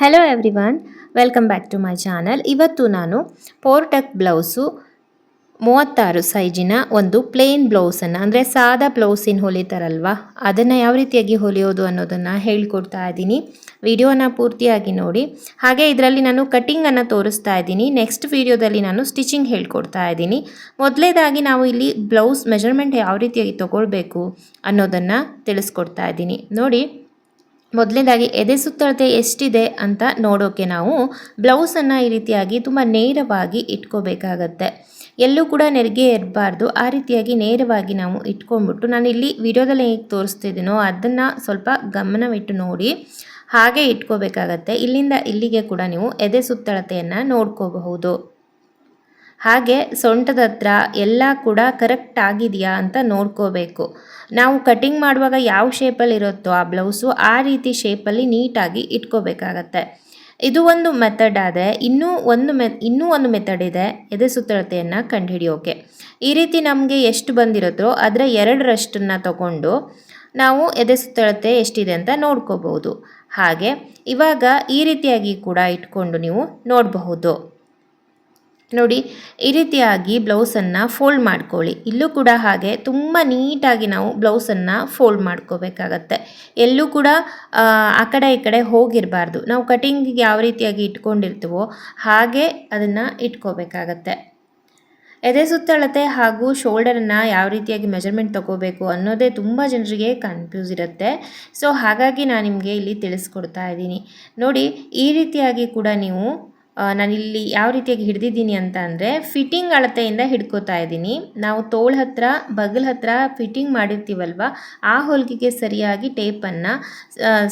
Hello everyone, welcome back to my channel. ಇವತ್ತು ನಾನು ಪೋರ್ಟಕ್ blouse 36 ಸೈಜಿನ ಒಂದು ಪ್ಲೇನ್ ಬ್ಲೌಸನ್ನು, ಅಂದರೆ ಸಾದಾ ಬ್ಲೌಸಿನ ಹೊಲಿತಾರಲ್ವ, ಅದನ್ನು ಯಾವ ರೀತಿಯಾಗಿ ಹೊಲಿಯೋದು ಅನ್ನೋದನ್ನು ಹೇಳ್ಕೊಡ್ತಾ ಇದ್ದೀನಿ. ವಿಡಿಯೋನ ಪೂರ್ತಿಯಾಗಿ ನೋಡಿ. ಹಾಗೆ ಇದರಲ್ಲಿ ನಾನು ಕಟ್ಟಿಂಗನ್ನು ತೋರಿಸ್ತಾ ಇದ್ದೀನಿ. ನೆಕ್ಸ್ಟ್ ವಿಡಿಯೋದಲ್ಲಿ ನಾನು ಸ್ಟಿಚಿಂಗ್ ಹೇಳ್ಕೊಡ್ತಾ ಇದ್ದೀನಿ. ಮೊದಲೇದಾಗಿ ನಾವು ಇಲ್ಲಿ ಬ್ಲೌಸ್ ಮೆಜರ್ಮೆಂಟ್ ಯಾವ ರೀತಿಯಾಗಿ ತೊಗೊಳ್ಬೇಕು ಅನ್ನೋದನ್ನು ತಿಳಿಸ್ಕೊಡ್ತಾ ಇದ್ದೀನಿ. ನೋಡಿ, ಮೊದಲನೇದಾಗಿ ಎದೆ ಸುತ್ತಳತೆ ಎಷ್ಟಿದೆ ಅಂತ ನೋಡೋಕ್ಕೆ ನಾವು ಬ್ಲೌಸನ್ನು ಈ ರೀತಿಯಾಗಿ ತುಂಬ ನೇರವಾಗಿ ಇಟ್ಕೋಬೇಕಾಗತ್ತೆ. ಎಲ್ಲೂ ಕೂಡ ನೆರಿಗೆ ಇರಬಾರ್ದು. ಆ ರೀತಿಯಾಗಿ ನೇರವಾಗಿ ನಾವು ಇಟ್ಕೊಂಡ್ಬಿಟ್ಟು, ನಾನು ಇಲ್ಲಿ ವಿಡಿಯೋದಲ್ಲಿ ಹೇಗೆ ತೋರಿಸ್ತಿದ್ದೀನೋ ಅದನ್ನು ಸ್ವಲ್ಪ ಗಮನವಿಟ್ಟು ನೋಡಿ, ಹಾಗೆ ಇಟ್ಕೋಬೇಕಾಗತ್ತೆ. ಇಲ್ಲಿಂದ ಇಲ್ಲಿಗೆ ಕೂಡ ನೀವು ಎದೆ ಸುತ್ತಳತೆಯನ್ನು ನೋಡ್ಕೋಬಹುದು. ಹಾಗೆ ಸೊಂಟದ ಹತ್ರ ಎಲ್ಲ ಕೂಡ ಕರೆಕ್ಟ್ ಆಗಿದೆಯಾ ಅಂತ ನೋಡ್ಕೋಬೇಕು. ನಾವು ಕಟಿಂಗ್ ಮಾಡುವಾಗ ಯಾವ ಶೇಪಲ್ಲಿ ಇರುತ್ತೋ ಆ ಬ್ಲೌಸು, ಆ ರೀತಿ ಶೇಪಲ್ಲಿ ನೀಟಾಗಿ ಇಟ್ಕೋಬೇಕಾಗತ್ತೆ. ಇದು ಒಂದು ಮೆಥಡ್ ಆದರೆ ಇನ್ನೂ ಒಂದು ಮೆಥಡ್ ಇದೆ ಎದೆ ಸುತ್ತಳತೆಯನ್ನು ಕಂಡುಹಿಡಿಯೋಕೆ. ಈ ರೀತಿ ನಮಗೆ ಎಷ್ಟು ಬಂದಿರುತ್ತೋ ಅದರ 2ರಷ್ಟನ್ನು ತಗೊಂಡು ನಾವು ಎದೆ ಸುತ್ತಳತೆ ಎಷ್ಟಿದೆ ಅಂತ ನೋಡ್ಕೋಬಹುದು. ಹಾಗೆ ಇವಾಗ ಈ ರೀತಿಯಾಗಿ ಕೂಡ ಇಟ್ಕೊಂಡು ನೀವು ನೋಡಬಹುದು. ನೋಡಿ, ಈ ರೀತಿಯಾಗಿ ಬ್ಲೌಸನ್ನು ಫೋಲ್ಡ್ ಮಾಡ್ಕೊಳ್ಳಿ. ಇಲ್ಲೂ ಕೂಡ ಹಾಗೆ ತುಂಬ ನೀಟಾಗಿ ನಾವು ಬ್ಲೌಸನ್ನು ಫೋಲ್ಡ್ ಮಾಡ್ಕೋಬೇಕಾಗತ್ತೆ. ಎಲ್ಲೂ ಕೂಡ ಆ ಕಡೆ ಈ ಕಡೆ ಹೋಗಿರಬಾರ್ದು. ನಾವು ಕಟಿಂಗಿಗೆ ಯಾವ ರೀತಿಯಾಗಿ ಇಟ್ಕೊಂಡಿರ್ತೀವೋ ಹಾಗೆ ಅದನ್ನು ಇಟ್ಕೋಬೇಕಾಗತ್ತೆ. ಎದೆ ಸುತ್ತಳತೆ ಹಾಗೂ ಶೋಲ್ಡರನ್ನು ಯಾವ ರೀತಿಯಾಗಿ ಮೆಜರ್ಮೆಂಟ್ ತೊಗೋಬೇಕು ಅನ್ನೋದೇ ತುಂಬ ಜನರಿಗೆ ಕನ್ಫ್ಯೂಸ್ ಇರುತ್ತೆ. ಸೊ ಹಾಗಾಗಿ ನಾನು ನಿಮಗೆ ಇಲ್ಲಿ ತಿಳಿಸ್ಕೊಡ್ತಾ ಇದ್ದೀನಿ. ನೋಡಿ, ಈ ರೀತಿಯಾಗಿ ಕೂಡ ನೀವು ನಾನಿಲ್ಲಿ ಯಾವ ರೀತಿಯಾಗಿ ಹಿಡಿದಿದ್ದೀನಿ ಅಂತ ಅಂದರೆ, ಫಿಟ್ಟಿಂಗ್ ಅಳತೆಯಿಂದ ಹಿಡ್ಕೋತಾ ಇದ್ದೀನಿ. ನಾವು ತೋಳು ಹತ್ರ, ಬಗಲ್ ಹತ್ರ ಫಿಟ್ಟಿಂಗ್ ಮಾಡಿರ್ತೀವಲ್ವ, ಆ ಹೊಲಿಗೆಗೆ ಸರಿಯಾಗಿ ಟೇಪನ್ನು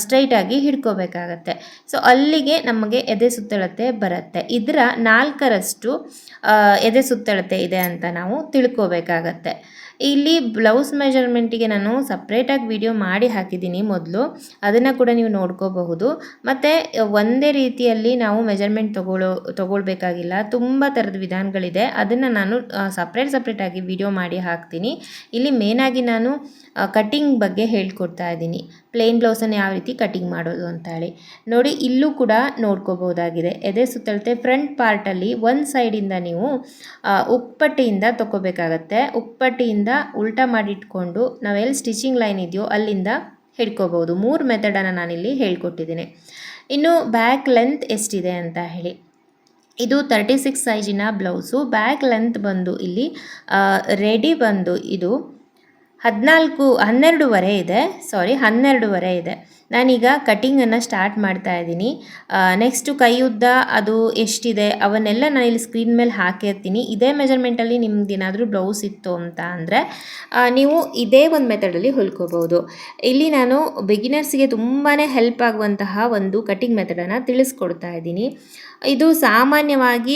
ಸ್ಟ್ರೈಟಾಗಿ ಹಿಡ್ಕೋಬೇಕಾಗತ್ತೆ. ಸೊ ಅಲ್ಲಿಗೆ ನಮಗೆ ಎದೆ ಸುತ್ತಳತೆ ಬರುತ್ತೆ. ಇದರ 4ರಷ್ಟು ಎದೆ ಸುತ್ತಳತೆ ಇದೆ ಅಂತ ನಾವು ತಿಳ್ಕೋಬೇಕಾಗತ್ತೆ. ಇಲ್ಲಿ ಬ್ಲೌಸ್ ಮೆಜರ್ಮೆಂಟಿಗೆ ನಾನು ಸಪ್ರೇಟಾಗಿ ವಿಡಿಯೋ ಮಾಡಿ ಹಾಕಿದ್ದೀನಿ ಮೊದಲು, ಅದನ್ನು ಕೂಡ ನೀವು ನೋಡ್ಕೋಬಹುದು. ಮತ್ತು ಒಂದೇ ರೀತಿಯಲ್ಲಿ ನಾವು ಮೆಜರ್ಮೆಂಟ್ ತೊಗೊಳ್ಬೇಕಾಗಿಲ್ಲ. ತುಂಬ ಥರದ ವಿಧಾನಗಳಿದೆ. ಅದನ್ನು ನಾನು ಸಪ್ರೇಟಾಗಿ ವಿಡಿಯೋ ಮಾಡಿ ಹಾಕ್ತೀನಿ. ಇಲ್ಲಿ ಮೇನಾಗಿ ನಾನು ಕಟ್ಟಿಂಗ್ ಬಗ್ಗೆ ಹೇಳ್ಕೊಡ್ತಾ ಇದ್ದೀನಿ. ಪ್ಲೇನ್ ಬ್ಲೌಸನ್ನು ಯಾವ ರೀತಿ ಕಟ್ಟಿಂಗ್ ಮಾಡೋದು ಅಂತ ಹೇಳಿ. ನೋಡಿ, ಇಲ್ಲೂ ಕೂಡ ನೋಡ್ಕೋಬಹುದಾಗಿದೆ. ಎದೆ ಸುತ್ತಳತೆ ಫ್ರಂಟ್ ಪಾರ್ಟಲ್ಲಿ ಒಂದು ಸೈಡಿಂದ ನೀವು ಉಕ್ಪಟ್ಟಿಯಿಂದ ತೊಗೋಬೇಕಾಗತ್ತೆ. ಉಕ್ಪಟ್ಟಿಯಿಂದ ಉಲ್ಟಾ ಮಾಡಿಟ್ಕೊಂಡು ನಾವೆಲ್ಲಿ ಸ್ಟಿಚಿಂಗ್ ಲೈನ್ ಇದೆಯೋ ಅಲ್ಲಿಂದ ಹಿಡ್ಕೋಬಹುದು. 3 ಮೆಥಡನ್ನು ನಾನಿಲ್ಲಿ ಹೇಳ್ಕೊಟ್ಟಿದ್ದೀನಿ. ಇನ್ನು ಬ್ಯಾಕ್ ಲೆಂತ್ ಎಷ್ಟಿದೆ ಅಂತ ಹೇಳಿ, ಇದು 36 ಸೈಜಿನ ಬ್ಲೌಸು. ಬ್ಯಾಕ್ ಲೆಂತ್ ಬಂದು ಇಲ್ಲಿ ರೆಡಿ ಬಂದು ಇದು 12.5 ಇದೆ. ನಾನೀಗ ಕಟ್ಟಿಂಗನ್ನು ಸ್ಟಾರ್ಟ್ ಮಾಡ್ತಾ ಇದ್ದೀನಿ. ನೆಕ್ಸ್ಟು ಕೈ ಉದ್ದ ಅದು ಎಷ್ಟಿದೆ ಅವನ್ನೆಲ್ಲ ನಾನಿಲ್ಲಿ ಸ್ಕ್ರೀನ್ ಮೇಲೆ ಹಾಕಿರ್ತೀನಿ. ಇದೇ ಮೆಜರ್ಮೆಂಟಲ್ಲಿ ನಿಮ್ದೇನಾದರೂ ಬ್ಲೌಸ್ ಇತ್ತು ಅಂತ ಅಂದರೆ ನೀವು ಇದೇ ಒಂದು ಮೆಥಡಲ್ಲಿ ಹೊಲ್ಕೋಬೋದು. ಇಲ್ಲಿ ನಾನು ಬಿಗಿನರ್ಸ್ಗೆ ತುಂಬಾ ಹೆಲ್ಪ್ ಆಗುವಂತಹ ಒಂದು ಕಟ್ಟಿಂಗ್ ಮೆಥಡನ್ನು ತಿಳಿಸ್ಕೊಡ್ತಾ ಇದ್ದೀನಿ. ಇದು ಸಾಮಾನ್ಯವಾಗಿ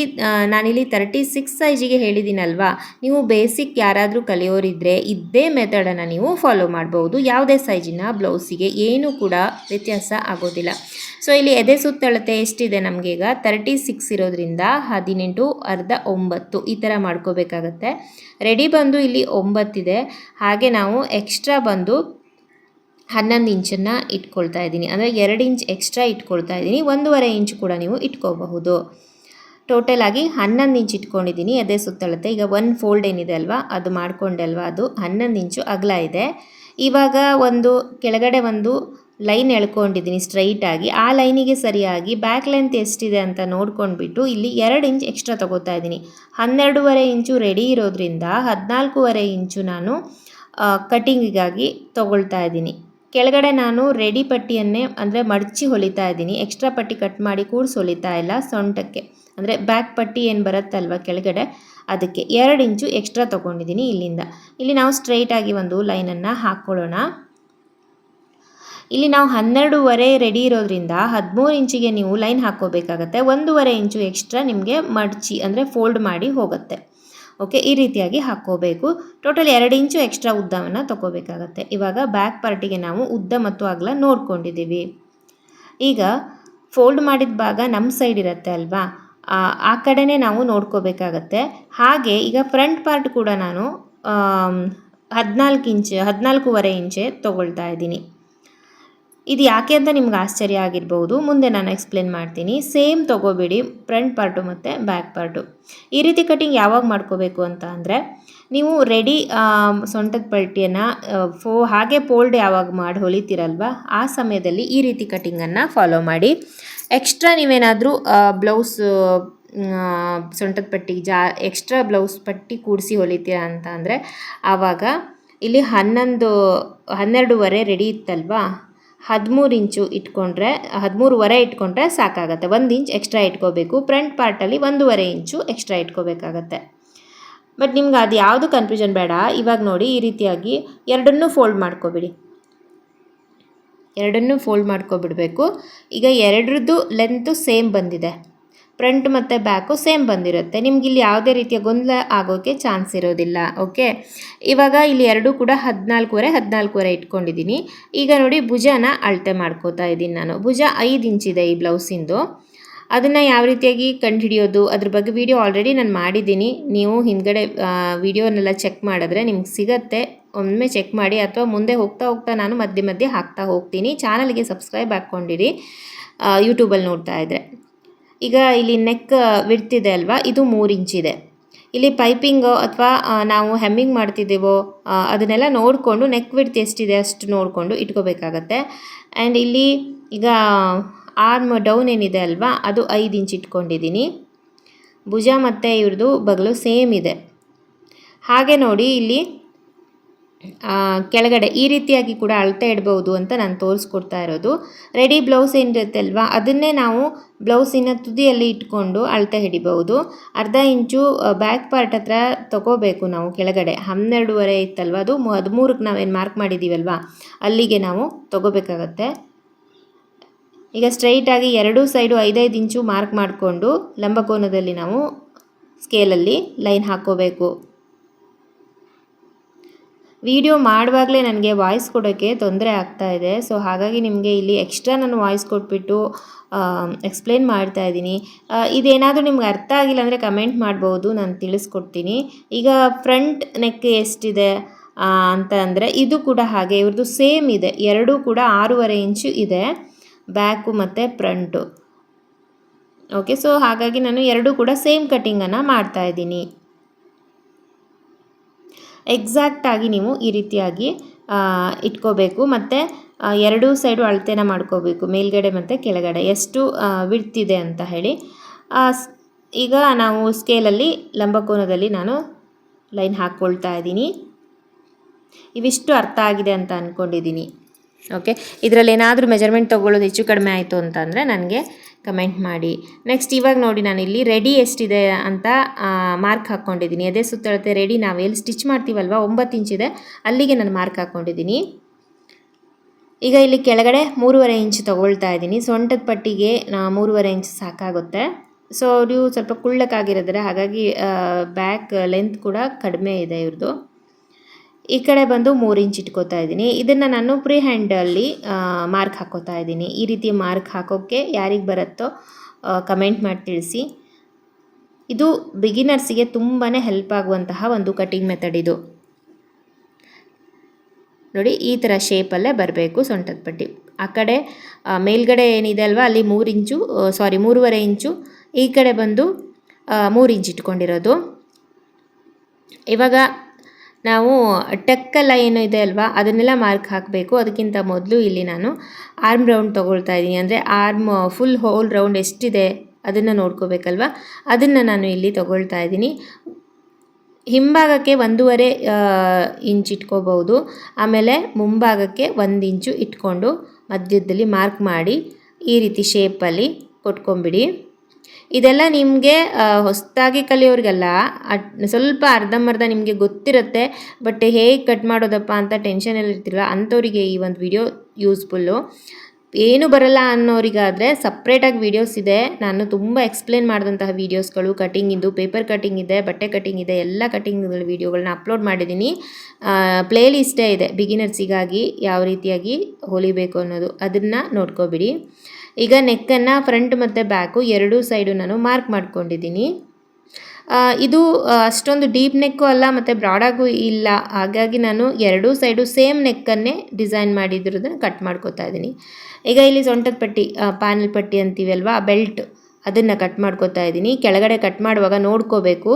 ನಾನಿಲ್ಲಿ 36 ಸೈಜಿಗೆ ಹೇಳಿದ್ದೀನಲ್ವಾ, ನೀವು ಬೇಸಿಕ್ ಯಾರಾದರೂ ಕಲಿಯೋರಿದ್ದರೆ ಇದೇ ಮೆಥಡನ್ನು ನೀವು ಫಾಲೋ ಮಾಡ್ಬೋದು. ಯಾವುದೇ ಸೈಜಿನ ಬ್ಲೌಸಿಗೆ ಏನೂ ಕೂಡ ವ್ಯತ್ಯಾಸ ಆಗೋದಿಲ್ಲ. ಸೊ ಇಲ್ಲಿ ಎದೆ ಸುತ್ತಳತೆ ಎಷ್ಟಿದೆ ನಮಗೆ ಈಗ 36 ಇರೋದ್ರಿಂದ 18 ಅರ್ಧ 9 ಈ ಥರ ಮಾಡ್ಕೋಬೇಕಾಗತ್ತೆ. ರೆಡಿ ಬಂದು ಇಲ್ಲಿ 9 ಇದೆ. ಹಾಗೆ ನಾವು ಎಕ್ಸ್ಟ್ರಾ ಬಂದು 11 ಇಂಚನ್ನು ಇಟ್ಕೊಳ್ತಾ ಇದ್ದೀನಿ. ಅಂದರೆ 2 ಇಂಚ್ ಎಕ್ಸ್ಟ್ರಾ ಇಟ್ಕೊಳ್ತಾ ಇದ್ದೀನಿ. 1.5 ಇಂಚ್ ಕೂಡ ನೀವು ಇಟ್ಕೋಬಹುದು. ಟೋಟಲ್ ಆಗಿ 11 ಇಂಚ್ ಇಟ್ಕೊಂಡಿದ್ದೀನಿ ಎದೆ ಸುತ್ತಳತೆ. ಈಗ ಒಂದು ಫೋಲ್ಡ್ ಏನಿದೆ ಅಲ್ವಾ, ಅದು ಮಾಡಿಕೊಂಡೆ ಅಲ್ವಾ, ಅದು 11 ಇಂಚು ಅಗಲ ಇದೆ. ಇವಾಗ ಒಂದು ಕೆಳಗಡೆ ಒಂದು ಲೈನ್ ಎಳ್ಕೊಂಡಿದ್ದೀನಿ ಸ್ಟ್ರೈಟಾಗಿ. ಆ ಲೈನಿಗೆ ಸರಿಯಾಗಿ ಬ್ಯಾಕ್ ಲೆಂತ್ ಎಷ್ಟಿದೆ ಅಂತ ನೋಡ್ಕೊಂಡ್ಬಿಟ್ಟು ಇಲ್ಲಿ 2 ಇಂಚ್ ಎಕ್ಸ್ಟ್ರಾ ತೊಗೋತಾ ಇದ್ದೀನಿ. 12.5 ಇಂಚು ರೆಡಿ ಇರೋದ್ರಿಂದ 14.5 ಇಂಚು ನಾನು ಕಟಿಂಗಿಗಾಗಿ ತೊಗೊಳ್ತಾ ಇದ್ದೀನಿ. ಕೆಳಗಡೆ ನಾನು ರೆಡಿ ಪಟ್ಟಿಯನ್ನೇ ಅಂದರೆ ಮಡಚಿ ಹೊಲಿತಾ ಇದ್ದೀನಿ. ಎಕ್ಸ್ಟ್ರಾ ಪಟ್ಟಿ ಕಟ್ ಮಾಡಿ ಕೂಡಿಸಿ ಹೊಲಿತಾ ಇಲ್ಲ. ಸೊಂಟಕ್ಕೆ ಅಂದರೆ ಬ್ಯಾಕ್ ಪಟ್ಟಿ ಏನು ಬರುತ್ತಲ್ವ ಕೆಳಗಡೆ, ಅದಕ್ಕೆ 2 ಇಂಚು ಎಕ್ಸ್ಟ್ರಾ ತೊಗೊಂಡಿದ್ದೀನಿ ಇಲ್ಲಿಂದ. ಇಲ್ಲಿ ನಾವು ಸ್ಟ್ರೈಟಾಗಿ ಒಂದು ಲೈನನ್ನು ಹಾಕ್ಕೊಳ್ಳೋಣ. ಇಲ್ಲಿ ನಾವು 12.5 ರೆಡಿ ಇರೋದ್ರಿಂದ 13 ಇಂಚಿಗೆ ನೀವು ಲೈನ್ ಹಾಕ್ಕೋಬೇಕಾಗತ್ತೆ. 1.5 ಇಂಚು ಎಕ್ಸ್ಟ್ರಾ ನಿಮಗೆ ಮಡಚಿ ಅಂದರೆ ಫೋಲ್ಡ್ ಮಾಡಿ ಹೋಗುತ್ತೆ. ಓಕೆ, ಈ ರೀತಿಯಾಗಿ ಹಾಕ್ಕೋಬೇಕು. ಟೋಟಲ್ 2 ಇಂಚು ಎಕ್ಸ್ಟ್ರಾ ಉದ್ದವನ್ನು ತೊಗೋಬೇಕಾಗತ್ತೆ. ಇವಾಗ ಬ್ಯಾಕ್ ಪಾರ್ಟಿಗೆ ನಾವು ಉದ್ದ ಮತ್ತು ಅಗಲ ನೋಡ್ಕೊಂಡಿದ್ದೀವಿ. ಈಗ ಫೋಲ್ಡ್ ಮಾಡಿದ ಭಾಗ ನಮ್ಮ ಸೈಡ್ ಇರುತ್ತೆ ಅಲ್ವಾ, ಆ ಕಡೆನೇ ನಾವು ನೋಡ್ಕೋಬೇಕಾಗತ್ತೆ. ಹಾಗೆ ಈಗ ಫ್ರಂಟ್ ಪಾರ್ಟ್ ಕೂಡ ನಾನು 14.5 ಇಂಚೆ ತೊಗೊಳ್ತಾ ಇದ್ದೀನಿ. ಇದು ಯಾಕೆ ಅಂತ ನಿಮ್ಗೆ ಆಶ್ಚರ್ಯ ಆಗಿರ್ಬೋದು, ಮುಂದೆ ನಾನು ಎಕ್ಸ್ಪ್ಲೇನ್ ಮಾಡ್ತೀನಿ. ಸೇಮ್ ತೊಗೋಬೇಡಿ ಫ್ರಂಟ್ ಪಾರ್ಟು ಮತ್ತು ಬ್ಯಾಕ್ ಪಾರ್ಟು. ಈ ರೀತಿ ಕಟಿಂಗ್ ಯಾವಾಗ ಮಾಡ್ಕೋಬೇಕು ಅಂತ ಅಂದರೆ, ನೀವು ರೆಡಿ ಸೊಂಟದ ಪಟ್ಟಿಯನ್ನು ಹಾಗೆ ಫೋಲ್ಡ್ ಯಾವಾಗ ಮಾಡಿ ಹೊಲಿತೀರಲ್ವ ಆ ಸಮಯದಲ್ಲಿ ಈ ರೀತಿ ಕಟಿಂಗನ್ನು ಫಾಲೋ ಮಾಡಿ. ಎಕ್ಸ್ಟ್ರಾ ನೀವೇನಾದರೂ ಬ್ಲೌಸ್ ಸೊಂಟದ ಪಟ್ಟಿಗೆ ಎಕ್ಸ್ಟ್ರಾ ಬ್ಲೌಸ್ ಪಟ್ಟಿ ಕೂಡಿಸಿ ಹೊಲಿತೀರ ಅಂತ ಅಂದರೆ ಆವಾಗ ಇಲ್ಲಿ 12.5 ರೆಡಿ ಇತ್ತಲ್ವಾ, 13 ಇಂಚು ಇಟ್ಕೊಂಡ್ರೆ 13.5 ಇಟ್ಕೊಂಡ್ರೆ ಸಾಕಾಗತ್ತೆ. 1 ಇಂಚ್ ಎಕ್ಸ್ಟ್ರಾ ಇಟ್ಕೋಬೇಕು. ಫ್ರಂಟ್ ಪಾರ್ಟಲ್ಲಿ 1.5 ಇಂಚು ಎಕ್ಸ್ಟ್ರಾ ಇಟ್ಕೋಬೇಕಾಗತ್ತೆ. ಬಟ್ ನಿಮ್ಗೆ ಅದು ಯಾವುದು ಕನ್ಫ್ಯೂಷನ್ ಬೇಡ. ಇವಾಗ ನೋಡಿ, ಈ ರೀತಿಯಾಗಿ ಎರಡನ್ನೂ ಫೋಲ್ಡ್ ಮಾಡ್ಕೊಬಿಡಿ. ಎರಡನ್ನೂ ಫೋಲ್ಡ್ ಮಾಡ್ಕೊಬಿಡಬೇಕು. ಈಗ ಎರಡರದ್ದು ಲೆಂತು ಸೇಮ್ ಬಂದಿದೆ, ಫ್ರಂಟ್ ಮತ್ತು ಬ್ಯಾಕು ಸೇಮ್ ಬಂದಿರುತ್ತೆ. ನಿಮ್ಗೆ ಇಲ್ಲಿ ಯಾವುದೇ ರೀತಿಯ ಗೊಂದಲ ಆಗೋಕ್ಕೆ ಚಾನ್ಸ್ ಇರೋದಿಲ್ಲ. ಓಕೆ, ಇವಾಗ ಇಲ್ಲಿ ಎರಡೂ ಕೂಡ 14.5 ಇಟ್ಕೊಂಡಿದ್ದೀನಿ. ಈಗ ನೋಡಿ, ಭುಜನ ಅಳತೆ ಮಾಡ್ಕೋತಾ ಇದ್ದೀನಿ ನಾನು. ಭುಜ 5 ಇಂಚಿದೆ ಈ ಬ್ಲೌಸಿಂದು. ಅದನ್ನು ಯಾವ ರೀತಿಯಾಗಿ ಕಂಡುಹಿಡಿಯೋದು ಅದ್ರ ಬಗ್ಗೆ ವಿಡಿಯೋ ಆಲ್ರೆಡಿ ನಾನು ಮಾಡಿದ್ದೀನಿ. ನೀವು ಹಿಂದ್ಗಡೆ ವಿಡಿಯೋನೆಲ್ಲ ಚೆಕ್ ಮಾಡಿದ್ರೆ ನಿಮ್ಗೆ ಸಿಗತ್ತೆ. ಒಮ್ಮೆ ಚೆಕ್ ಮಾಡಿ, ಅಥವಾ ಮುಂದೆ ಹೋಗ್ತಾ ನಾನು ಮಧ್ಯೆ ಹಾಕ್ತಾ ಹೋಗ್ತೀನಿ. ಚಾನಲ್ಗೆ ಸಬ್ಸ್ಕ್ರೈಬ್ ಹಾಕ್ಕೊಂಡಿರಿ ಯೂಟ್ಯೂಬಲ್ಲಿ ನೋಡ್ತಾ ಇದ್ದರೆ. ಈಗ ಇಲ್ಲಿ ನೆಕ್ ವಿಡ್ತ್ ಇದೆ ಅಲ್ವಾ, ಇದು 3 ಇಂಚಿದೆ. ಇಲ್ಲಿ ಪೈಪಿಂಗು ಅಥವಾ ನಾವು ಹೆಮ್ಮಿಂಗ್ ಮಾಡ್ತಿದ್ದೇವೋ ಅದನ್ನೆಲ್ಲ ನೋಡಿಕೊಂಡು ನೆಕ್ ವಿಡ್ತ್ ಎಷ್ಟಿದೆ ಅಷ್ಟು ನೋಡಿಕೊಂಡು ಇಟ್ಕೋಬೇಕಾಗತ್ತೆ. ಆ್ಯಂಡ್ ಇಲ್ಲಿ ಈಗ ಆರ್ಮ್ ಡೌನ್ ಏನಿದೆ ಅಲ್ವಾ, ಅದು 5 ಇಂಚ್ ಇಟ್ಕೊಂಡಿದ್ದೀನಿ. ಭುಜ ಮತ್ತು ಇವ್ರದ್ದು ಬಗಲು ಸೇಮ್ ಇದೆ. ಹಾಗೆ ನೋಡಿ, ಇಲ್ಲಿ ಕೆಳಗಡೆ ಈ ರೀತಿಯಾಗಿ ಕೂಡ ಅಳತೆ ಇಡ್ಬೋದು ಅಂತ ನಾನು ತೋರಿಸ್ಕೊಡ್ತಾ ಇರೋದು. ರೆಡಿ ಬ್ಲೌಸ್ ಏನಿರುತ್ತೆ ಅಲ್ವಾ, ಅದನ್ನೇ ನಾವು ಬ್ಲೌಸಿನ ತುದಿಯಲ್ಲಿ ಇಟ್ಕೊಂಡು ಅಳತೆ ಹಿಡಿಬಹುದು. ಅರ್ಧ ಇಂಚು ಬ್ಯಾಕ್ ಪಾರ್ಟ್ ಹತ್ರ ತೊಗೋಬೇಕು ನಾವು. ಕೆಳಗಡೆ 12.5 ಇತ್ತಲ್ವ, ಅದು 13ಕ್ಕೆ ನಾವೇನು ಮಾರ್ಕ್ ಮಾಡಿದ್ದೀವಲ್ವ ಅಲ್ಲಿಗೆ ನಾವು ತೊಗೋಬೇಕಾಗತ್ತೆ. ಈಗ ಸ್ಟ್ರೈಟಾಗಿ ಎರಡೂ ಸೈಡು 5 ಇಂಚು ಮಾರ್ಕ್ ಮಾಡಿಕೊಂಡು ಲಂಬಕೋನದಲ್ಲಿ ನಾವು ಸ್ಕೇಲಲ್ಲಿ ಲೈನ್ ಹಾಕ್ಕೋಬೇಕು. ವಿಡಿಯೋ ಮಾಡುವಾಗಲೇ ನನಗೆ ವಾಯ್ಸ್ ಕೊಡೋಕ್ಕೆ ತೊಂದರೆ ಆಗ್ತಾ ಇದೆ. ಸೊ ಹಾಗಾಗಿ ನಿಮಗೆ ಇಲ್ಲಿ ಎಕ್ಸ್ಟ್ರಾ ನಾನು ವಾಯ್ಸ್ ಕೊಟ್ಬಿಟ್ಟು ಎಕ್ಸ್ಪ್ಲೇನ್ ಮಾಡ್ತಾ ಇದ್ದೀನಿ. ಇದೇನಾದರೂ ನಿಮ್ಗೆ ಅರ್ಥ ಆಗಿಲ್ಲ ಅಂದರೆ ಕಮೆಂಟ್ ಮಾಡ್ಬೋದು, ನಾನು ತಿಳಿಸ್ಕೊಡ್ತೀನಿ. ಈಗ ಫ್ರಂಟ್ ನೆಕ್ ಎಷ್ಟಿದೆ ಅಂತ ಅಂದರೆ ಇದು ಕೂಡ ಹಾಗೆ ಇವ್ರದ್ದು ಸೇಮ್ ಇದೆ. ಎರಡೂ ಕೂಡ 6.5 ಇಂಚು ಇದೆ, ಬ್ಯಾಕು ಮತ್ತು ಫ್ರಂಟು. ಓಕೆ, ಸೊ ಹಾಗಾಗಿ ನಾನು ಎರಡೂ ಕೂಡ ಸೇಮ್ ಕಟ್ಟಿಂಗನ್ನು ಮಾಡ್ತಾಯಿದ್ದೀನಿ. ಎಕ್ಸಾಕ್ಟಾಗಿ ನೀವು ಈ ರೀತಿಯಾಗಿ ಇಟ್ಕೋಬೇಕು. ಮತ್ತು ಎರಡೂ ಸೈಡು ಅಳತೆನ ಮಾಡ್ಕೋಬೇಕು, ಮೇಲ್ಗಡೆ ಮತ್ತು ಕೆಳಗಡೆ ಎಷ್ಟು ವಿಡ್ತ್ ಇದೆ ಅಂತ ಹೇಳಿ. ಈಗ ನಾವು ಸ್ಕೇಲಲ್ಲಿ ಲಂಬಕೋನದಲ್ಲಿ ನಾನು ಲೈನ್ ಹಾಕ್ಕೊಳ್ತಾ ಇದ್ದೀನಿ. ಇವಿಷ್ಟು ಅರ್ಥ ಆಗಿದೆ ಅಂತ ಅಂದ್ಕೊಂಡಿದ್ದೀನಿ. ಓಕೆ, ಇದರಲ್ಲಿ ಏನಾದರೂ ಮೆಜರ್ಮೆಂಟ್ ತೊಗೊಳ್ಳೋದು ಹೆಚ್ಚು ಕಡಿಮೆ ಆಯಿತು ಅಂತಂದರೆ ನನಗೆ ಕಮೆಂಟ್ ಮಾಡಿ. ನೆಕ್ಸ್ಟ್ ಇವಾಗ ನೋಡಿ, ನಾನು ಇಲ್ಲಿ ರೆಡಿ ಎಷ್ಟಿದೆ ಅಂತ ಮಾರ್ಕ್ ಹಾಕ್ಕೊಂಡಿದ್ದೀನಿ. ಅದೇ ಸುತ್ತಳತೆ ರೆಡಿ ನಾವು ಎಲ್ಲಿ ಸ್ಟಿಚ್ ಮಾಡ್ತೀವಲ್ವ 9 ಇಂಚಿದೆ, ಅಲ್ಲಿಗೆ ನಾನು ಮಾರ್ಕ್ ಹಾಕ್ಕೊಂಡಿದ್ದೀನಿ. ಈಗ ಇಲ್ಲಿ ಕೆಳಗಡೆ 3.5 ಇಂಚ್ ತೊಗೊಳ್ತಾ ಇದ್ದೀನಿ. ಸೊಂಟದ ಪಟ್ಟಿಗೆ 3.5 ಇಂಚ್ ಸಾಕಾಗುತ್ತೆ. ಸೊ ನೀವು ಸ್ವಲ್ಪ ಕುಳ್ಳಕ್ಕಾಗಿರೋದ್ರೆ ಹಾಗಾಗಿ ಬ್ಯಾಕ್ ಲೆಂತ್ ಕೂಡ ಕಡಿಮೆ ಇದೆ ಇವ್ರದ್ದು. ಈ ಕಡೆ ಬಂದು 3 ಇಂಚ್ ಇಟ್ಕೋತಾ ಇದ್ದೀನಿ. ಇದನ್ನು ನಾನು ಫ್ರೀ ಹ್ಯಾಂಡಲ್ಲಿ ಮಾರ್ಕ್ ಹಾಕೋತಾ ಇದ್ದೀನಿ. ಈ ರೀತಿ ಮಾರ್ಕ್ ಹಾಕೋಕ್ಕೆ ಯಾರಿಗೆ ಬರುತ್ತೋ ಕಮೆಂಟ್ ಮಾಡಿ ತಿಳಿಸಿ. ಇದು ಬಿಗಿನರ್ಸಿಗೆ ತುಂಬಾ ಹೆಲ್ಪ್ ಆಗುವಂತಹ ಒಂದು ಕಟಿಂಗ್ ಮೆಥಡ್ ಇದು. ನೋಡಿ, ಈ ಥರ ಶೇಪಲ್ಲೇ ಬರಬೇಕು ಸೊಂಟದ ಪಟ್ಟಿ. ಆ ಕಡೆ ಮೇಲ್ಗಡೆ ಏನಿದೆ ಅಲ್ವಾ ಅಲ್ಲಿ 3.5 ಇಂಚು, ಈ ಕಡೆ ಬಂದು 3 ಇಂಚ್ ಇಟ್ಕೊಂಡಿರೋದು. ಇವಾಗ ನಾವು ಟಕ್ ಲೈನ್ ಇದೆ ಅಲ್ವಾ ಅದನ್ನೆಲ್ಲ ಮಾರ್ಕ್ ಹಾಕಬೇಕು. ಅದಕ್ಕಿಂತ ಮೊದಲು ಇಲ್ಲಿ ನಾನು ಆರ್ಮ್ ರೌಂಡ್ ತೊಗೊಳ್ತಾ ಇದ್ದೀನಿ. ಅಂದರೆ ಆರ್ಮ್ ಫುಲ್ ಹೋಲ್ ರೌಂಡ್ ಎಷ್ಟಿದೆ ಅದನ್ನು ನೋಡ್ಕೋಬೇಕಲ್ವ, ಅದನ್ನು ನಾನು ಇಲ್ಲಿ ತೊಗೊಳ್ತಾ ಇದ್ದೀನಿ. ಹಿಂಭಾಗಕ್ಕೆ 1.5 ಇಂಚ್ ಇಟ್ಕೋಬಹುದು. ಆಮೇಲೆ ಮುಂಭಾಗಕ್ಕೆ 1 ಇಂಚು ಇಟ್ಕೊಂಡು ಮಧ್ಯದಲ್ಲಿ ಮಾರ್ಕ್ ಮಾಡಿ ಈ ರೀತಿ ಶೇಪಲ್ಲಿ ಕೊಟ್ಕೊಂಬಿಡಿ. ಇದೆಲ್ಲ ನಿಮಗೆ ಹೊಸದಾಗಿ ಕಲಿಯೋರಿಗೆಲ್ಲ ಸ್ವಲ್ಪ ಅರ್ಧಂಬರ್ಧ ನಿಮಗೆ ಗೊತ್ತಿರುತ್ತೆ. ಬಟ್ ಹೇಗೆ ಕಟ್ ಮಾಡೋದಪ್ಪ ಅಂತ ಟೆನ್ಷನಲ್ಲಿ ಇರ್ತಿರಲ್ಲ ಅಂಥವರಿಗೆ ಈ ಒಂದು ವಿಡಿಯೋ ಯೂಸ್ಫುಲ್ಲು. ಏನು ಬರಲ್ಲ ಅನ್ನೋರಿಗಾದರೆ ಸಪ್ರೇಟಾಗಿ ವೀಡಿಯೋಸ್ ಇದೆ. ನಾನು ತುಂಬ ಎಕ್ಸ್ಪ್ಲೇನ್ ಮಾಡಿದಂತಹ ವೀಡಿಯೋಸ್ಗಳು, ಕಟಿಂಗಿಂದು, ಪೇಪರ್ ಕಟಿಂಗ್ ಇದೆ, ಬಟ್ಟೆ ಕಟಿಂಗ್ ಇದೆ, ಎಲ್ಲ ಕಟಿಂಗ್ಗಳ ವೀಡಿಯೋಗಳನ್ನ ಅಪ್ಲೋಡ್ ಮಾಡಿದ್ದೀನಿ. ಪ್ಲೇ ಲಿಸ್ಟೇ ಇದೆ ಬಿಗಿನರ್ಸಿಗಾಗಿ ಯಾವ ರೀತಿಯಾಗಿ ಹೊಲಿಬೇಕು ಅನ್ನೋದು, ಅದನ್ನು ನೋಡ್ಕೊಬಿಡಿ. ಈಗ ನೆಕ್ಕನ್ನು ಫ್ರಂಟ್ ಮತ್ತು ಬ್ಯಾಕು ಎರಡೂ ಸೈಡು ನಾನು ಮಾರ್ಕ್ ಮಾಡ್ಕೊಂಡಿದ್ದೀನಿ. ಇದು ಅಷ್ಟೊಂದು ಡೀಪ್ ನೆಕ್ಕು ಅಲ್ಲ ಮತ್ತು ಬ್ರಾಡಾಗೂ ಇಲ್ಲ, ಹಾಗಾಗಿ ನಾನು ಎರಡೂ ಸೈಡು ಸೇಮ್ ನೆಕ್ಕನ್ನೇ ಡಿಸೈನ್ ಮಾಡಿದ್ರದನ್ನು ಕಟ್ ಮಾಡ್ಕೋತಾ ಇದ್ದೀನಿ. ಈಗ ಇಲ್ಲಿ ಸೊಂಟದ ಪಟ್ಟಿ, ಪ್ಯಾನಲ್ ಪಟ್ಟಿ ಅಂತೀವಿ ಅಲ್ವಾ, ಬೆಲ್ಟ್, ಅದನ್ನು ಕಟ್ ಮಾಡ್ಕೋತಾ ಇದ್ದೀನಿ. ಕೆಳಗಡೆ ಕಟ್ ಮಾಡುವಾಗ ನೋಡ್ಕೋಬೇಕು,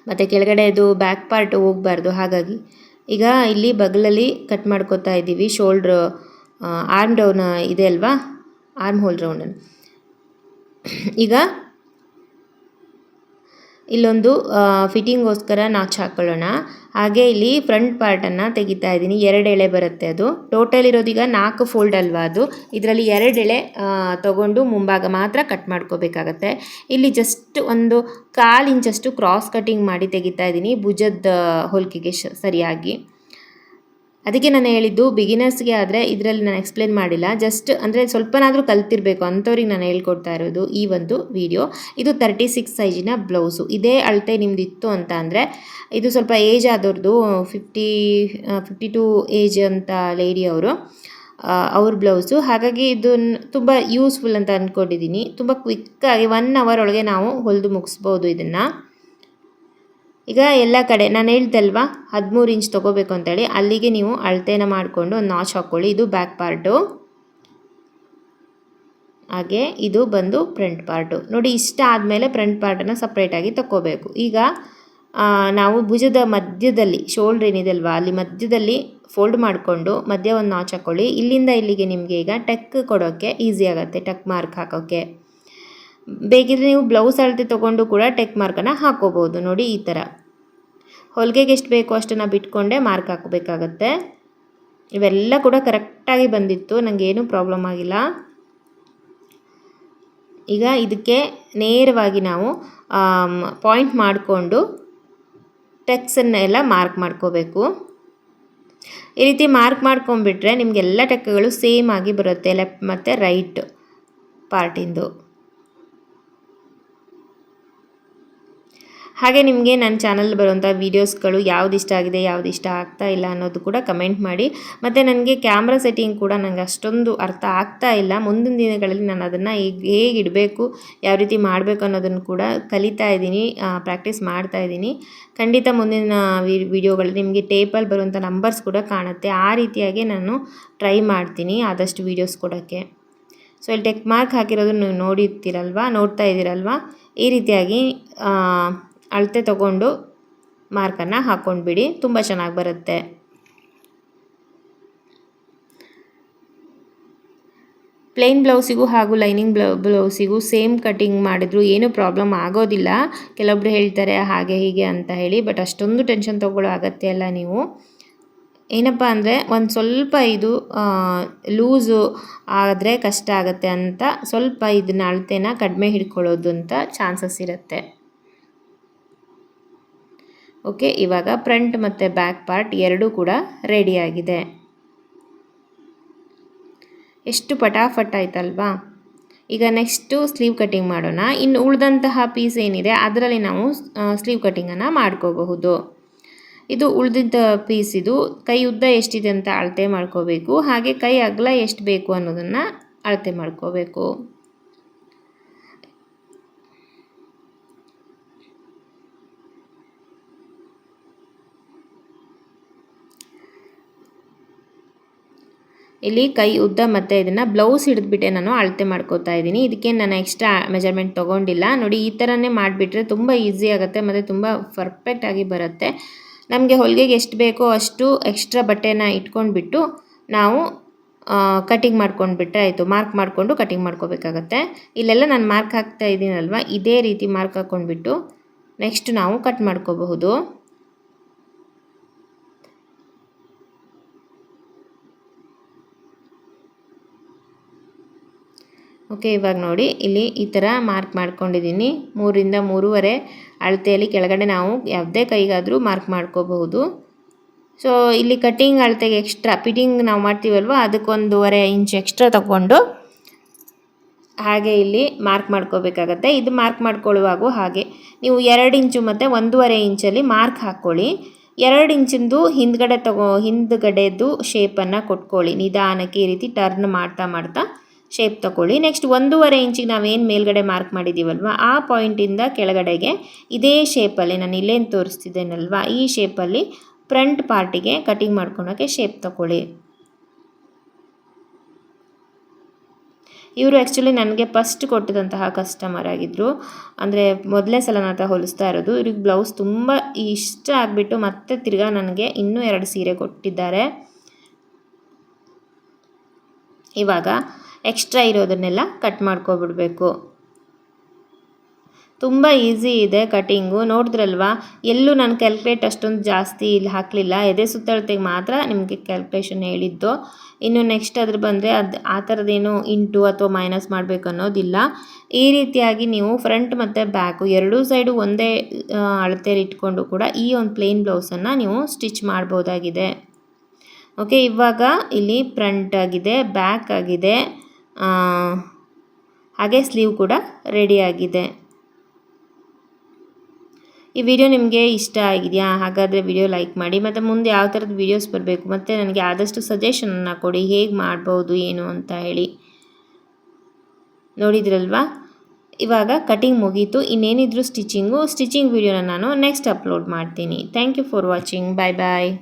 ಮತ್ತು ಕೆಳಗಡೆದು ಬ್ಯಾಕ್ ಪಾರ್ಟ್ ಹೋಗಬಾರ್ದು. ಹಾಗಾಗಿ ಈಗ ಇಲ್ಲಿ ಬಗಲಲ್ಲಿ ಕಟ್ ಮಾಡ್ಕೋತಾ ಇದ್ದೀವಿ. ಶೋಲ್ಡ್ರ್ ಆರ್ಮ್ ಡೌನ್ ಇದೆ ಅಲ್ವಾ, ಆರ್ಮ್ ಹೋಲ್ ರೌಂಡನ್ನು. ಈಗ ಇಲ್ಲೊಂದು ಫಿಟ್ಟಿಂಗೋಸ್ಕರ ನಾಚ್ ಹಾಕ್ಕೊಳ್ಳೋಣ. ಹಾಗೆ ಇಲ್ಲಿ ಫ್ರಂಟ್ ಪಾರ್ಟನ್ನು ತೆಗಿತಾ ಇದ್ದೀನಿ. 2 ಎಳೆ ಬರುತ್ತೆ. ಅದು ಟೋಟಲ್ ಇರೋದೀಗ 4 ಫೋಲ್ಡ್ ಅಲ್ವಾ, ಅದು ಇದರಲ್ಲಿ 2 ಎಳೆ ತಗೊಂಡು ಮುಂಭಾಗ ಮಾತ್ರ ಕಟ್ ಮಾಡ್ಕೋಬೇಕಾಗತ್ತೆ. ಇಲ್ಲಿ ಜಸ್ಟ್ ಒಂದು 1/4 ಇಂಚಷ್ಟು ಕ್ರಾಸ್ ಕಟಿಂಗ್ ಮಾಡಿ ತೆಗಿತಾ ಇದ್ದೀನಿ ಭುಜದ ಹೊಲಿಕೆಗೆ ಸರಿಯಾಗಿ. ಅದಕ್ಕೆ ನಾನು ಹೇಳಿದ್ದು ಬಿಗಿನರ್ಸ್ಗೆ ಆದರೆ ಇದರಲ್ಲಿ ನಾನು ಎಕ್ಸ್ಪ್ಲೇನ್ ಮಾಡಿಲ್ಲ, ಜಸ್ಟ್ ಅಂದರೆ ಸ್ವಲ್ಪನಾದರೂ ಕಲ್ತಿರಬೇಕು ಅಂಥವ್ರಿಗೆ ನಾನು ಹೇಳ್ಕೊಡ್ತಾ ಇರೋದು ಈ ಒಂದು ವಿಡಿಯೋ. ಇದು 36 ಸೈಜಿನ ಬ್ಲೌಸು. ಇದೇ ಅಳತೆ ನಿಮ್ಮದಿತ್ತು ಅಂತ ಅಂದರೆ, ಇದು ಸ್ವಲ್ಪ ಏಜ್ ಆದವ್ರದ್ದು, 52 ಏಜ್ ಅಂತ ಲೇಡಿ ಅವರು, ಅವ್ರ ಬ್ಲೌಸು. ಹಾಗಾಗಿ ಇದನ್ನು ತುಂಬ ಯೂಸ್ಫುಲ್ ಅಂತ ಅಂದ್ಕೊಂಡಿದ್ದೀನಿ. ತುಂಬ ಕ್ವಿಕ್ಕಾಗಿ 1 ಅವರ್ ಒಳಗೆ ನಾವು ಹೊಲಿದು ಮುಗಿಸ್ಬೋದು ಇದನ್ನು. ಈಗ ಎಲ್ಲ ಕಡೆ ನಾನು ಹೇಳ್ತಲ್ವಾ 13 ಇಂಚ್ ತೊಗೋಬೇಕು ಅಂತೇಳಿ, ಅಲ್ಲಿಗೆ ನೀವು ಅಳತೆನ ಮಾಡಿಕೊಂಡು ಒಂದು ನಾಚ್ ಹಾಕ್ಕೊಳ್ಳಿ. ಇದು ಬ್ಯಾಕ್ ಪಾರ್ಟು, ಹಾಗೆ ಇದು ಬಂದು ಫ್ರಂಟ್ ಪಾರ್ಟು. ನೋಡಿ, ಇಷ್ಟ ಆದಮೇಲೆ ಫ್ರಂಟ್ ಪಾರ್ಟನ್ನು ಸಪ್ರೇಟಾಗಿ ತಗೋಬೇಕು. ಈಗ ನಾವು ಭುಜದ ಮಧ್ಯದಲ್ಲಿ ಶೋಲ್ಡ್ರ್ ಏನಿದೆ ಅಲ್ವಾ, ಅಲ್ಲಿ ಮಧ್ಯದಲ್ಲಿ ಫೋಲ್ಡ್ ಮಾಡಿಕೊಂಡು ಮಧ್ಯ ಒಂದು ನಾಚ್ ಹಾಕ್ಕೊಳ್ಳಿ. ಇಲ್ಲಿಂದ ಇಲ್ಲಿಗೆ ನಿಮಗೆ ಈಗ ಟಕ್ ಕೊಡೋಕ್ಕೆ ಈಸಿ ಆಗುತ್ತೆ, ಟಕ್ ಮಾರ್ಕ್ ಹಾಕೋಕ್ಕೆ. ಬೇಕಿದ್ರೆ ನೀವು ಬ್ಲೌಸ್ ಅಳತೆ ತೊಗೊಂಡು ಕೂಡ ಟೆಕ್ ಮಾರ್ಕನ್ನು ಹಾಕೋಬೋದು. ನೋಡಿ, ಈ ಥರ ಹೊಲಿಗೆಗೆ ಎಷ್ಟು ಬೇಕೋ ಅಷ್ಟನ್ನು ಬಿಟ್ಕೊಂಡೆ ಮಾರ್ಕ್ ಹಾಕೋಬೇಕಾಗತ್ತೆ. ಇವೆಲ್ಲ ಕೂಡ ಕರೆಕ್ಟಾಗಿ ಬಂದಿತ್ತು, ನನಗೇನು ಪ್ರಾಬ್ಲಮ್ ಆಗಿಲ್ಲ. ಈಗ ಇದಕ್ಕೆ ನೇರವಾಗಿ ನಾವು ಪಾಯಿಂಟ್ ಮಾಡಿಕೊಂಡು ಟೆಕ್ಸನ್ನೆಲ್ಲ ಮಾರ್ಕ್ ಮಾಡ್ಕೋಬೇಕು. ಈ ರೀತಿ ಮಾರ್ಕ್ ಮಾಡ್ಕೊಂಡ್ಬಿಟ್ರೆ ನಿಮಗೆಲ್ಲ ಟೆಕ್ಗಳು ಸೇಮ್ ಆಗಿ ಬರುತ್ತೆ, ಲೆಫ್ಟ್ ಮತ್ತು ರೈಟ್ ಪಾರ್ಟಿಂದು. ಹಾಗೆ ನಿಮಗೆ ನನ್ನ ಚಾನಲ್ ಬರುವಂಥ ವೀಡಿಯೋಸ್ಗಳು ಯಾವ್ದು ಇಷ್ಟ ಆಗಿದೆ, ಯಾವ್ದು ಇಷ್ಟ ಆಗ್ತಾ ಇಲ್ಲ ಅನ್ನೋದು ಕೂಡ ಕಮೆಂಟ್ ಮಾಡಿ. ಮತ್ತು ನನಗೆ ಕ್ಯಾಮ್ರಾ ಸೆಟ್ಟಿಂಗ್ ಕೂಡ ನನಗೆ ಅಷ್ಟೊಂದು ಅರ್ಥ ಆಗ್ತಾ ಇಲ್ಲ. ಮುಂದಿನ ದಿನಗಳಲ್ಲಿ ನಾನು ಅದನ್ನು ಹೇಗೆ ಇಡಬೇಕು, ಯಾವ ರೀತಿ ಮಾಡಬೇಕು ಅನ್ನೋದನ್ನು ಕೂಡ ಕಲಿತಾ ಇದ್ದೀನಿ, ಪ್ರಾಕ್ಟೀಸ್ ಮಾಡ್ತಾ ಇದ್ದೀನಿ. ಖಂಡಿತ ಮುಂದಿನ ವಿಡಿಯೋಗಳಲ್ಲಿ ನಿಮಗೆ ಟೇಪಲ್ಲಿ ಬರುವಂಥ ನಂಬರ್ಸ್ ಕೂಡ ಕಾಣುತ್ತೆ. ಆ ರೀತಿಯಾಗಿ ನಾನು ಟ್ರೈ ಮಾಡ್ತೀನಿ ಆದಷ್ಟು ವೀಡಿಯೋಸ್ ಕೊಡೋಕ್ಕೆ. ಸೊ ಇಲ್ಲಿ ಟೆಕ್ ಮಾರ್ಕ್ ಹಾಕಿರೋದು ನೀವು ನೋಡ್ತಾ ಇದ್ದೀರಲ್ವಾ, ಈ ರೀತಿಯಾಗಿ ಅಳತೆ ತಗೊಂಡು ಮಾರ್ಕನ್ನು ಹಾಕ್ಕೊಂಡ್ಬಿಡಿ, ತುಂಬ ಚೆನ್ನಾಗಿ ಬರುತ್ತೆ. ಪ್ಲೇನ್ ಬ್ಲೌಸಿಗೂ ಹಾಗೂ ಲೈನಿಂಗ್ ಬ್ಲೌಸಿಗೂ ಸೇಮ್ ಕಟಿಂಗ್ ಮಾಡಿದ್ರು ಏನೂ ಪ್ರಾಬ್ಲಮ್ ಆಗೋದಿಲ್ಲ. ಕೆಲವೊಬ್ರು ಹೇಳ್ತಾರೆ ಹಾಗೆ ಹೀಗೆ ಅಂತ ಹೇಳಿ, ಬಟ್ ಅಷ್ಟೊಂದು ಟೆನ್ಷನ್ ತೊಗೊಳ್ಳೋ ಅಗತ್ಯ ಇಲ್ಲ. ನೀವು ಏನಪ್ಪ ಅಂದರೆ ಒಂದು ಸ್ವಲ್ಪ ಇದು ಲೂಸು ಆದರೆ ಕಷ್ಟ ಆಗುತ್ತೆ ಅಂತ ಸ್ವಲ್ಪ ಇದನ್ನ ಅಳತೆನ ಕಡಿಮೆ ಹಿಡ್ಕೊಳ್ಳೋದು ಅಂತ ಚಾನ್ಸಸ್ ಇರುತ್ತೆ. ಓಕೆ, ಇವಾಗ ಫ್ರಂಟ್ ಮತ್ತು ಬ್ಯಾಕ್ ಪಾರ್ಟ್ ಎರಡೂ ಕೂಡ ರೆಡಿಯಾಗಿದೆ. ಎಷ್ಟು ಪಟಾಫಟ್ ಆಯ್ತಲ್ವಾ. ಈಗ ನೆಕ್ಸ್ಟು ಸ್ಲೀವ್ ಕಟಿಂಗ್ ಮಾಡೋಣ. ಇನ್ನು ಉಳಿದಂತಹ ಪೀಸ್ ಏನಿದೆ ಅದರಲ್ಲಿ ನಾವು ಸ್ಲೀವ್ ಕಟಿಂಗನ್ನು ಮಾಡ್ಕೋಬಹುದು. ಇದು ಉಳಿದಿದ್ದ ಪೀಸ್, ಇದು ಕೈ ಉದ್ದ ಎಷ್ಟಿದೆ ಅಂತ ಅಳತೆ ಮಾಡ್ಕೋಬೇಕು. ಹಾಗೆ ಕೈ ಅಗಲ ಎಷ್ಟು ಬೇಕು ಅನ್ನೋದನ್ನು ಅಳತೆ ಮಾಡ್ಕೋಬೇಕು. ಇಲ್ಲಿ ಕೈ ಉದ್ದ ಮತ್ತು ಇದನ್ನು ಬ್ಲೌಸ್ ಹಿಡಿದ್ಬಿಟ್ಟೆ ನಾನು ಅಳತೆ ಮಾಡ್ಕೋತಾ ಇದ್ದೀನಿ. ಇದಕ್ಕೆ ನಾನು ಎಕ್ಸ್ಟ್ರಾ ಮೆಜರ್ಮೆಂಟ್ ತೊಗೊಂಡಿಲ್ಲ. ನೋಡಿ, ಈ ಥರನೇ ಮಾಡಿಬಿಟ್ರೆ ತುಂಬ ಈಸಿ ಆಗುತ್ತೆ ಮತ್ತು ತುಂಬ ಪರ್ಫೆಕ್ಟಾಗಿ ಬರುತ್ತೆ. ನಮಗೆ ಹೊಲಿಗೆಗೆ ಎಷ್ಟು ಬೇಕೋ ಅಷ್ಟು ಎಕ್ಸ್ಟ್ರಾ ಬಟ್ಟೆನ ಇಟ್ಕೊಂಡ್ಬಿಟ್ಟು ನಾವು ಕಟಿಂಗ್ ಮಾಡ್ಕೊಂಡ್ಬಿಟ್ರೆ ಆಯಿತು. ಮಾರ್ಕ್ ಮಾಡಿಕೊಂಡು ಕಟಿಂಗ್ ಮಾಡ್ಕೋಬೇಕಾಗತ್ತೆ. ಇಲ್ಲೆಲ್ಲ ನಾನು ಮಾರ್ಕ್ ಹಾಕ್ತಾ ಇದ್ದೀನಲ್ವ, ಇದೇ ರೀತಿ ಮಾರ್ಕ್ ಹಾಕ್ಕೊಂಡ್ಬಿಟ್ಟು ನೆಕ್ಸ್ಟ್ ನಾವು ಕಟ್ ಮಾಡ್ಕೋಬಹುದು. ಓಕೆ, ಇವಾಗ ನೋಡಿ ಇಲ್ಲಿ ಈ ಥರ ಮಾರ್ಕ್ ಮಾಡ್ಕೊಂಡಿದ್ದೀನಿ. 3 ರಿಂದ 3.5 ಅಳತೆಯಲ್ಲಿ ಕೆಳಗಡೆ ನಾವು ಯಾವುದೇ ಕೈಗಾದರೂ ಮಾರ್ಕ್ ಮಾಡ್ಕೋಬಹುದು. ಸೊ ಇಲ್ಲಿ ಕಟಿಂಗ್ ಅಳತೆಗೆ ಎಕ್ಸ್ಟ್ರಾ ಫಿಟ್ಟಿಂಗ್ ನಾವು ಮಾಡ್ತೀವಲ್ವ, ಅದಕ್ಕೆ 1.5 ಇಂಚ್ ಎಕ್ಸ್ಟ್ರಾ ತಗೊಂಡು ಹಾಗೆ ಇಲ್ಲಿ ಮಾರ್ಕ್ ಮಾಡ್ಕೋಬೇಕಾಗತ್ತೆ. ಇದು ಮಾರ್ಕ್ ಮಾಡ್ಕೊಳ್ಳುವಾಗ ಹಾಗೆ ನೀವು 2 ಇಂಚು ಮತ್ತು 1.5 ಇಂಚಲ್ಲಿ ಮಾರ್ಕ್ ಹಾಕ್ಕೊಳ್ಳಿ. 2 ಇಂಚಿಂದು ಹಿಂದ್ಗಡೆದು ಶೇಪನ್ನು ಕೊಟ್ಕೊಳ್ಳಿ. ನಿಧಾನಕ್ಕೆ ಈ ರೀತಿ ಟರ್ನ್ ಮಾಡ್ತಾ ಶೇಪ್ ತಗೊಳ್ಳಿ. ನೆಕ್ಸ್ಟ್ 1.5 ಇಂಚಿಗೆ ನಾವೇನು ಮೇಲ್ಗಡೆ ಮಾರ್ಕ್ ಮಾಡಿದ್ದೀವಲ್ವ ಆ ಪಾಯಿಂಟಿಂದ ಕೆಳಗಡೆಗೆ ಇದೇ ಶೇಪಲ್ಲಿ ನಾನು ಇಲ್ಲೇನು ತೋರಿಸ್ತಿದ್ದೇನಲ್ವ ಈ ಶೇಪಲ್ಲಿ ಫ್ರಂಟ್ ಪಾರ್ಟಿಗೆ ಕಟಿಂಗ್ ಮಾಡ್ಕೊಳೋಕ್ಕೆ ಶೇಪ್ ತಗೊಳ್ಳಿ. ಇವರು ಆ್ಯಕ್ಚುಲಿ ನನಗೆ ಫಸ್ಟ್ ಕೊಟ್ಟಿದಂತಹ ಕಸ್ಟಮರ್ ಆಗಿದ್ದರು. ಅಂದರೆ ಮೊದಲನೇ ಸಲ ನನ್ನ ಹತ್ರ ಹೊಲಿಸ್ತಾ ಇರೋದು. ಇವ್ರಿಗೆ ಬ್ಲೌಸ್ ತುಂಬ ಇಷ್ಟ ಆಗಿಬಿಟ್ಟು ಮತ್ತೆ ತಿರ್ಗಾ ನನಗೆ ಇನ್ನೂ 2 ಸೀರೆ ಕೊಟ್ಟಿದ್ದಾರೆ. ಇವಾಗ ಎಕ್ಸ್ಟ್ರಾ ಇರೋದನ್ನೆಲ್ಲ ಕಟ್ ಮಾಡ್ಕೊಬಿಡಬೇಕು. ತುಂಬ ಈಸಿ ಇದೆ ಕಟಿಂಗು. ನೋಡಿದ್ರಲ್ವ, ಎಲ್ಲೂ ನಾನು ಕ್ಯಾಲ್ಕುಲೇಟ್ ಅಷ್ಟೊಂದು ಜಾಸ್ತಿ ಇಲ್ಲಿ ಹಾಕಲಿಲ್ಲ. ಎದೆ ಸುತ್ತಳತೆಗೆ ಮಾತ್ರ ನಿಮಗೆ ಕ್ಯಾಲ್ಕುಲೇಷನ್ ಹೇಳಿದ್ದು. ಇನ್ನು ನೆಕ್ಸ್ಟ್ ಅದ್ರ ಬಂದರೆ ಆ ಥರದ್ದೇನು ಇಂಟು ಅಥವಾ ಮೈನಸ್ ಮಾಡಬೇಕು ಅನ್ನೋದಿಲ್ಲ. ಈ ರೀತಿಯಾಗಿ ನೀವು ಫ್ರಂಟ್ ಮತ್ತು ಬ್ಯಾಕು ಎರಡೂ ಸೈಡು ಒಂದೇ ಅಳತೆಯಲ್ಲಿ ಇಟ್ಕೊಂಡು ಕೂಡ ಈ ಒಂದು ಪ್ಲೇನ್ ಬ್ಲೌಸನ್ನು ನೀವು ಸ್ಟಿಚ್ ಮಾಡ್ಬೋದಾಗಿದೆ. ಓಕೆ, ಇವಾಗ ಇಲ್ಲಿ ಫ್ರಂಟ್ ಆಗಿದೆ, ಬ್ಯಾಕ್ ಆಗಿದೆ, ಹಾಗೆ ಸ್ಲೀವ್ ಕೂಡ ರೆಡಿ ಆಗಿದೆ. ಈ ವಿಡಿಯೋ ನಿಮಗೆ ಇಷ್ಟ ಆಗಿದೆಯಾ? ಹಾಗಾದರೆ ವಿಡಿಯೋ ಲೈಕ್ ಮಾಡಿ. ಮತ್ತು ಮುಂದೆ ಯಾವ ಥರದ ವೀಡಿಯೋಸ್ ಬರಬೇಕು ಮತ್ತು ನನಗೆ ಆದಷ್ಟು ಸಜೆಷನನ್ನು ಕೊಡಿ, ಹೇಗೆ ಮಾಡ್ಬೋದು ಏನು ಅಂತ ಹೇಳಿ. ನೋಡಿದ್ರಲ್ವಾ, ಇವಾಗ ಕಟಿಂಗ್ ಮುಗೀತು. ಇನ್ನೇನಿದ್ರು ಸ್ಟಿಚಿಂಗ್ ವಿಡಿಯೋನ ನಾನು ನೆಕ್ಸ್ಟ್ ಅಪ್ಲೋಡ್ ಮಾಡ್ತೀನಿ. Thank you for watching. Bye bye.